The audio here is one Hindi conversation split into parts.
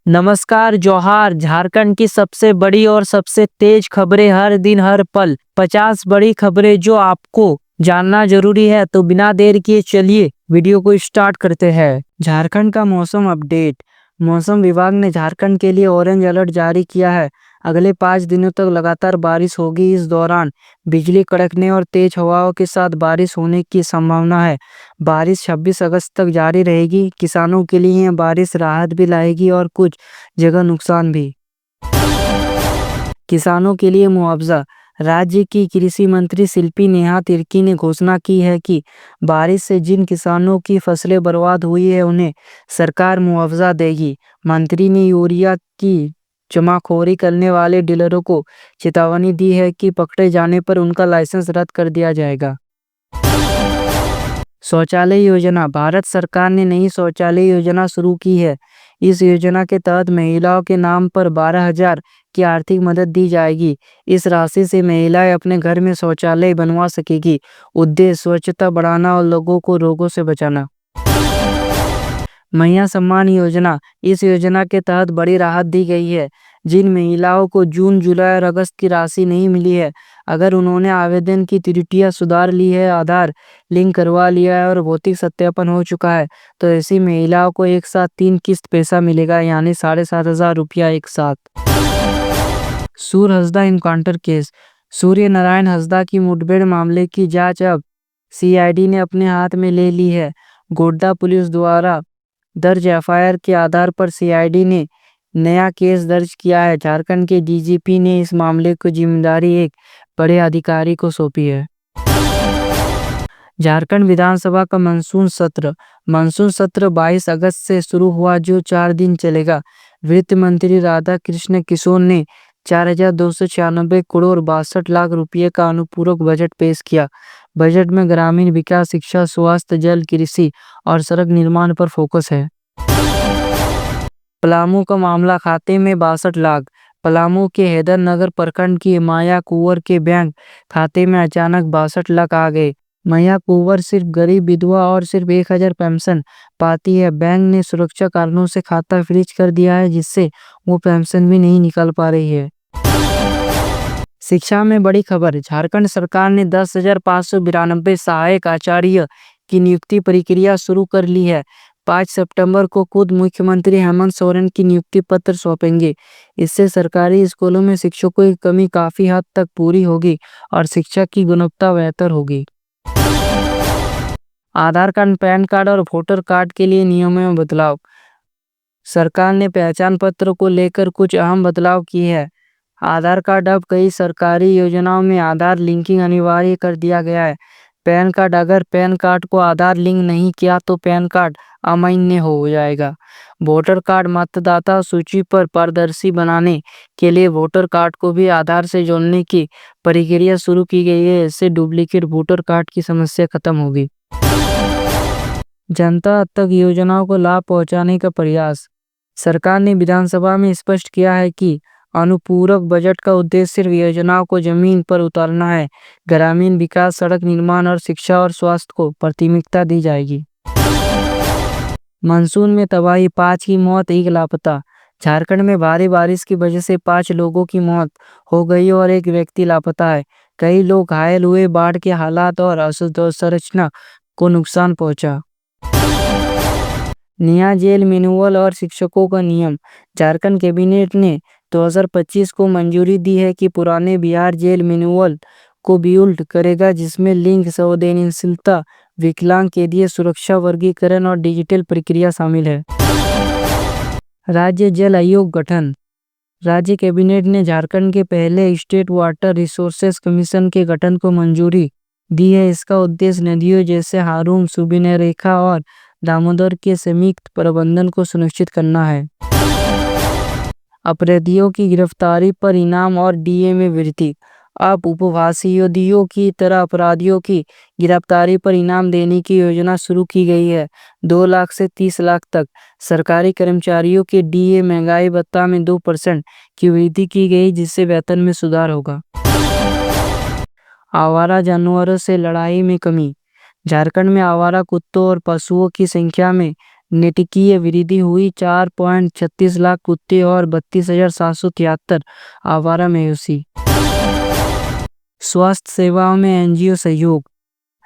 नमस्कार जोहार। झारखंड की सबसे बड़ी और सबसे तेज खबरें हर दिन हर पल। 50 बड़ी खबरें जो आपको जानना जरूरी है, तो बिना देर किए चलिए वीडियो को स्टार्ट करते हैं। झारखंड का मौसम अपडेट। मौसम विभाग ने झारखंड के लिए ऑरेंज अलर्ट जारी किया है। अगले 5 दिनों तक लगातार बारिश होगी। इस दौरान बिजली कड़कने और तेज हवाओं के साथ बारिश होने की संभावना है। बारिश 26 अगस्त तक जारी रहेगी। किसानों के लिए यह बारिश राहत भी लाएगी और कुछ जगह नुकसान भी। किसानों के लिए मुआवजा। राज्य की कृषि मंत्री शिल्पी नेहा तिर्की ने घोषणा की है कि बारिश से जिन किसानों की फसलें बर्बाद हुई है, उन्हें सरकार मुआवजा देगी। मंत्री ने यूरिया की जमाखोरी करने वाले डीलरों को चेतावनी दी है कि पकड़े जाने पर उनका लाइसेंस रद्द कर दिया जाएगा। शौचालय योजना। भारत सरकार ने नई शौचालय योजना शुरू की है। इस योजना के तहत महिलाओं के नाम पर 12,000 की आर्थिक मदद दी जाएगी। इस राशि से महिलाएं अपने घर में शौचालय बनवा सकेगी। उद्देश्य स्वच्छता बढ़ाना और लोगों को रोगों से बचाना। मैया सम्मान योजना। इस योजना के तहत बड़ी राहत दी गई है। जिन महिलाओं को जून, जुलाई और अगस्त की राशि नहीं मिली है, अगर उन्होंने आवेदन की त्रुटियां सुधार ली है, आधार लिंक करवा लिया है और भौतिक सत्यापन हो चुका है, तो ऐसी महिलाओं को एक साथ 3 किस्त पैसा मिलेगा, यानी 7,500 रुपया एक साथ। सूर्य हंसदा इनकाउंटर केस। सूर्य नारायण हंसदा की मुठभेड़ मामले की जांच अब सीआईडी ने अपने हाथ में ले ली है। गोड्डा पुलिस द्वारा दर्ज एफआईआर के आधार पर सीआईडी ने नया केस दर्ज किया है। झारखंड के डीजीपी ने इस मामले की जिम्मेदारी एक बड़े अधिकारी को सौंपी है। झारखंड विधानसभा का मानसून सत्र। मानसून सत्र 22 अगस्त से शुरू हुआ, जो 4 दिन चलेगा। वित्त मंत्री राधा कृष्ण किशोर ने 4,296 करोड़ 62 लाख रुपये का अनुपूरक बजट पेश किया। बजट में ग्रामीण विकास, शिक्षा, स्वास्थ्य, जल, कृषि और सड़क निर्माण पर फोकस है। पलामू का मामला। खाते में 62 लाख। पलामू के हैदर नगर प्रखंड की माया कुंवर के बैंक खाते में अचानक 62 लाख आ गए। माया कुंवर सिर्फ गरीब विधवा और सिर्फ 1,000 पेंशन पाती है। बैंक ने सुरक्षा कारणों से खाता फ्रीज कर दिया है, जिससे वो पेंशन भी नहीं निकाल पा रही है। शिक्षा में बड़ी खबर। झारखंड सरकार ने 10,592 सहायक आचार्य की नियुक्ति प्रक्रिया शुरू कर ली है। 5 सितंबर को खुद मुख्यमंत्री हेमंत सोरेन की नियुक्ति पत्र सौंपेंगे। इससे सरकारी स्कूलों में शिक्षकों की कमी काफी हद तक पूरी होगी और शिक्षा की गुणवत्ता बेहतर होगी। आधार कार्ड, पैन कार्ड और वोटर कार्ड के लिए नियमों में बदलाव। सरकार ने पहचान पत्र को लेकर कुछ अहम बदलाव किए हैं। आधार कार्ड। अब कई सरकारी योजनाओं में आधार लिंकिंग अनिवार्य कर दिया गया है। Pan card. अगर पैन कार्ड को आधार लिंक नहीं किया तो पैन कार्ड अमान्य हो जाएगा। Voter card. मतदाता सूची पर पारदर्शी बनाने के लिए वोटर कार्ड को भी आधार से जोड़ने की प्रक्रिया शुरू की गई है। इससे डुप्लीकेट वोटर कार्ड की समस्या खत्म होगी। जनता तक योजनाओं को लाभ पहुंचाने का प्रयास। सरकार ने विधानसभा में स्पष्ट किया है कि अनुपूरक बजट का उद्देश्य सिर्फ योजनाओं को जमीन पर उतारना है। ग्रामीण विकास, सड़क निर्माण और शिक्षा और स्वास्थ्य को प्राथमिकता दी जाएगी। मानसून में तबाही। 5 की मौत, 1 लापता। झारखंड में भारी बारिश की वजह से 5 लोगों की मौत हो गई और 1 व्यक्ति लापता है। कई लोग घायल हुए। बाढ़ के हालात और अधोसंरचना को नुकसान पहुंचा। नया जेल मैनुअल और शिक्षकों का नियम। झारखंड कैबिनेट ने 2025 को मंजूरी दी है कि पुराने बिहार जेल मैनुअल को विलुप्त करेगा, जिसमें लिंग संवेदनशीलता, विकलांग कैदी सुरक्षा, वर्गीकरण और डिजिटल प्रक्रिया शामिल है। राज्य जल आयोग गठन। राज्य कैबिनेट ने झारखंड के पहले स्टेट वाटर रिसोर्सेज कमीशन के गठन को मंजूरी दी है। इसका उद्देश्य नदियों जैसे हारून, सुवर्णरेखा और दामोदर के संयुक्त प्रबंधन को सुनिश्चित करना है। अपराधियों की गिरफ्तारी पर इनाम और डीए में वृद्धि। अब उपवासियों की तरह अपराधियों की गिरफ्तारी पर इनाम देने की योजना शुरू की गई है। 2 लाख से 30 लाख तक। सरकारी कर्मचारियों के डीए महंगाई भत्ता में 2% की वृद्धि की गई, जिससे वेतन में सुधार होगा। आवारा जानवरों से लड़ाई में कमी। झारखंड में आवारा कुत्तों और पशुओं की संख्या में नाटकीय वृद्धि हुई। 4.36 लाख कुत्ते और 32,773 आवारा मवेशी। स्वास्थ्य सेवाओं में एनजीओ सहयोग।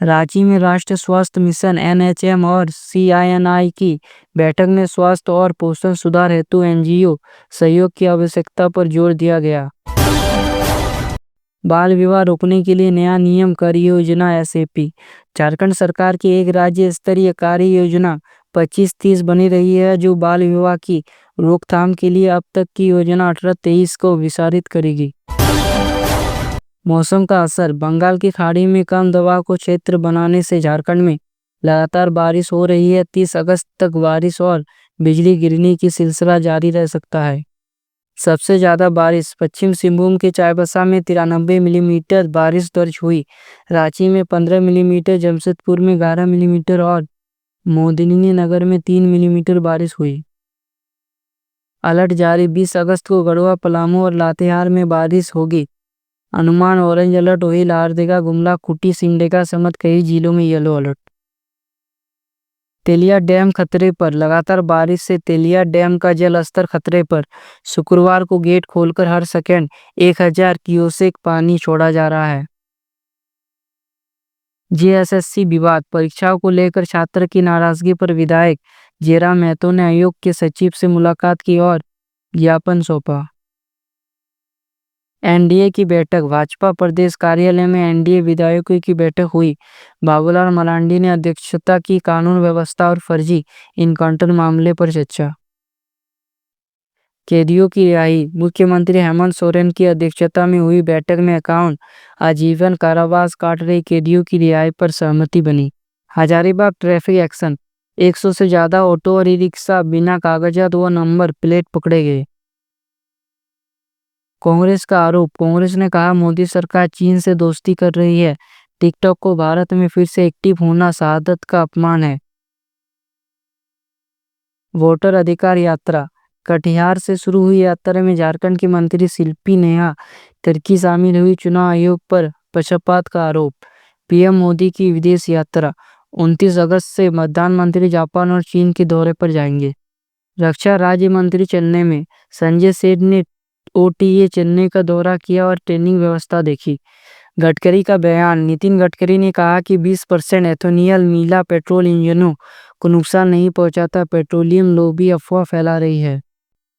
रांची में राष्ट्रीय स्वास्थ्य मिशन एनएचएम और सीआईएनआई की बैठक में स्वास्थ्य और पोषण सुधार हेतु एनजीओ सहयोग की आवश्यकता पर जोर दिया गया। बाल विवाह रोकने के लिए नया नियम कार्य योजना एसएपी। झारखंड सरकार की एक राज्य स्तरीय कार्य योजना 2530 बनी रही है, जो बाल विवाह की रोकथाम के लिए अब तक की योजना 1823 को विस्तारित करेगी। मौसम का असर। बंगाल की खाड़ी में कम दबाव को क्षेत्र बनाने से झारखंड में लगातार बारिश हो रही है। 30 अगस्त तक बारिश और बिजली गिरने की सिलसिला जारी रह सकता है। सबसे ज्यादा बारिश पश्चिम सिंहभूम के चाईबासा में 93 मिलीमीटर बारिश दर्ज हुई। रांची में 15 मिलीमीटर, जमशेदपुर में 11 मिलीमीटर और मोदिनीनगर में 3 मिलीमीटर बारिश हुई। अलर्ट जारी। 20 अगस्त को गढ़वा, पलामू और लातेहार में बारिश होगी। अनुमान ऑरेंज अलर्ट हुई। लारदेगा, गुमला, खूंटी, सिमडेगा समेत कई जिलों में येलो अलर्ट। तेलिया डैम खतरे पर। लगातार बारिश से तेलिया डैम का जल स्तर खतरे पर। शुक्रवार को गेट खोलकर हर सेकेंड 1000 क्यूसेक पानी छोड़ा जा रहा है। जेएसएससी विवाद। परीक्षाओं को लेकर छात्र की नाराजगी पर विधायक जयराम महतो ने आयोग के सचिव से मुलाकात की और ज्ञापन सौंपा। एनडीए की बैठक। भाजपा प्रदेश कार्यालय में एनडीए विधायकों की बैठक हुई। बाबूलाल मरांडी ने अध्यक्षता की। कानून व्यवस्था और फर्जी इनकाउंटर मामले पर चर्चा। कैदियों की रिहाई। मुख्यमंत्री हेमंत सोरेन की अध्यक्षता में हुई बैठक में 51 आजीवन कारावास काट रहे कैदियों की रिहाई पर सहमति बनी। Hazaribagh traffic action. 100 से ज्यादा ऑटो और ई रिक्शा बिना कागजात व नंबर प्लेट पकड़े गए। कांग्रेस का आरोप। कांग्रेस ने कहा मोदी सरकार चीन से दोस्ती कर रही है। टिकटॉक को भारत में फिर से एक्टिव होना शहादत का अपमान है। वोटर अधिकार यात्रा। कटिहार से शुरू हुई यात्रा में झारखंड की मंत्री शिल्पी नेहा तिर्की शामिल हुई। चुनाव आयोग पर पक्षपात का आरोप। पीएम मोदी की विदेश यात्रा। 29 अगस्त से प्रधानमंत्री जापान और चीन के दौरे पर जाएंगे। रक्षा राज्य मंत्री चेन्नई में। संजय सेठ ने ओटीए चेन्नई का दौरा किया और ट्रेनिंग व्यवस्था देखी। गडकरी का बयान। नितिन गडकरी ने कहा कि 20% एथेनॉल मिला पेट्रोल इंजनों को नुकसान नहीं पहुंचाता। पेट्रोलियम लॉबी अफवाह फैला रही है।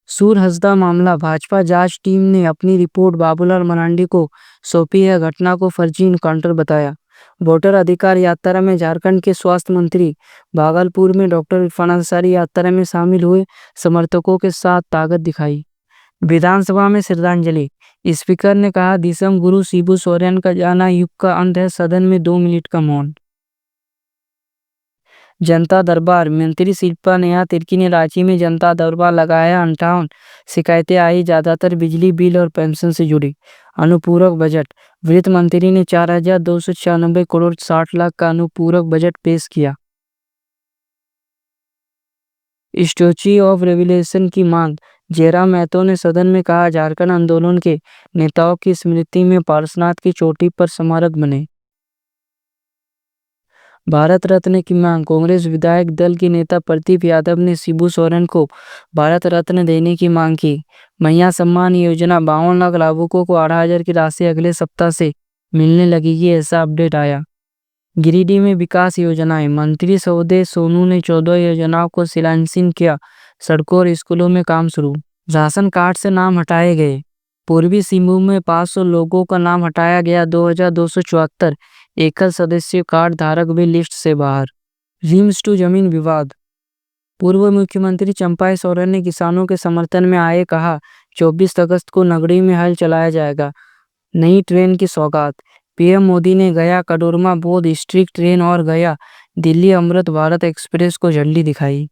सूर हसदा मामला। भाजपा जांच टीम ने अपनी रिपोर्ट बाबूलाल मरांडी को सौंपी है। घटना को फर्जी इनकाउंटर बताया। वोटर अधिकार यात्रा में झारखंड के स्वास्थ्य मंत्री। भागलपुर में डॉक्टर इरफान अंसारी यात्रा में शामिल हुए। समर्थकों के साथ ताकत दिखाई। विधानसभा में श्रद्धांजलि। स्पीकर ने कहा दिसम गुरु शिबू सोरेन का जाना युग का अंत है। सदन में 2 मिनट का मौन। जनता दरबार। मंत्री शिल्पा नेहा तिर्की ने रांची में जनता दरबार लगाया। 58 शिकायतें आई, ज्यादातर बिजली बिल और पेंशन से जुड़ी। अनुपूरक बजट। वित्त मंत्री ने 4,296 करोड़ 60 लाख का अनुपूरक बजट पेश किया। स्टैच्यू ऑफ रिबेलियन की मांग। जयराम महतो ने सदन में कहा झारखंड आंदोलन के नेताओं की स्मृति में पारसनाथ की चोटी पर स्मारक बने। भारत रत्न की मांग। कांग्रेस विधायक दल के नेता प्रदीप यादव ने शिबू सोरेन को भारत रत्न देने की मांग की। मैया सम्मान योजना। 52 लाख लाभुकों को 8,000 की राशि अगले सप्ताह से मिलने लगेगी, ऐसा अपडेट आया। गिरिडीह में विकास योजनाएं। मंत्री सौदे सोनू ने 14 योजनाओं को शिलान्यास किया। सड़कों और स्कूलों में काम शुरू। राशन कार्ड से नाम हटाए गए। पूर्वी सिंहभूम में 500 लोगों का नाम हटाया गया। 2,274 एकल सदस्य कार्ड धारक भी लिस्ट से बाहर। रिम्स टू जमीन विवाद। पूर्व मुख्यमंत्री चंपाई सोरेन ने किसानों के समर्थन में आए कहा 24 अगस्त को नगरी में हल चलाया जाएगा। नई ट्रेन की सौगात। पीएम मोदी ने गया कटोरमा बोध स्ट्रिक्ट ट्रेन और गया दिल्ली अमृत भारत एक्सप्रेस को झंडी दिखाई।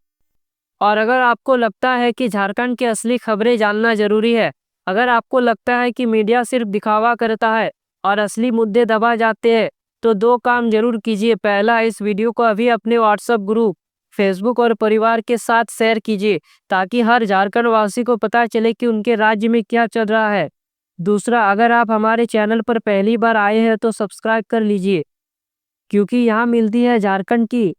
और अगर आपको लगता है कि झारखंड की असली खबरें जानना जरूरी है, अगर आपको लगता है कि मीडिया सिर्फ दिखावा करता है और असली मुद्दे दबा जाते हैं, तो 2 काम जरूर कीजिए। पहला, इस वीडियो को अभी अपने व्हाट्सएप ग्रुप, फेसबुक और परिवार के साथ शेयर कीजिए, ताकि हर झारखंड वासी को पता चले कि उनके राज्य में क्या चल रहा है। दूसरा, अगर आप हमारे चैनल पर पहली बार आए हैं तो सब्सक्राइब कर लीजिए, क्योंकि यहाँ मिलती है झारखंड की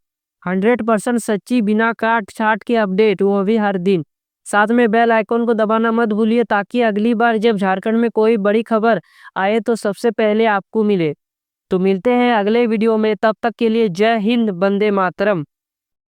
100% सच्ची, बिना काट छाट के अपडेट, वो भी हर दिन। साथ में बेल आइकन को दबाना मत भूलिए ताकि अगली बार जब झारखंड में कोई बड़ी खबर आए तो सबसे पहले आपको मिले। तो मिलते हैं अगले वीडियो में, तब तक के लिए जय हिंद, वंदे मातरम।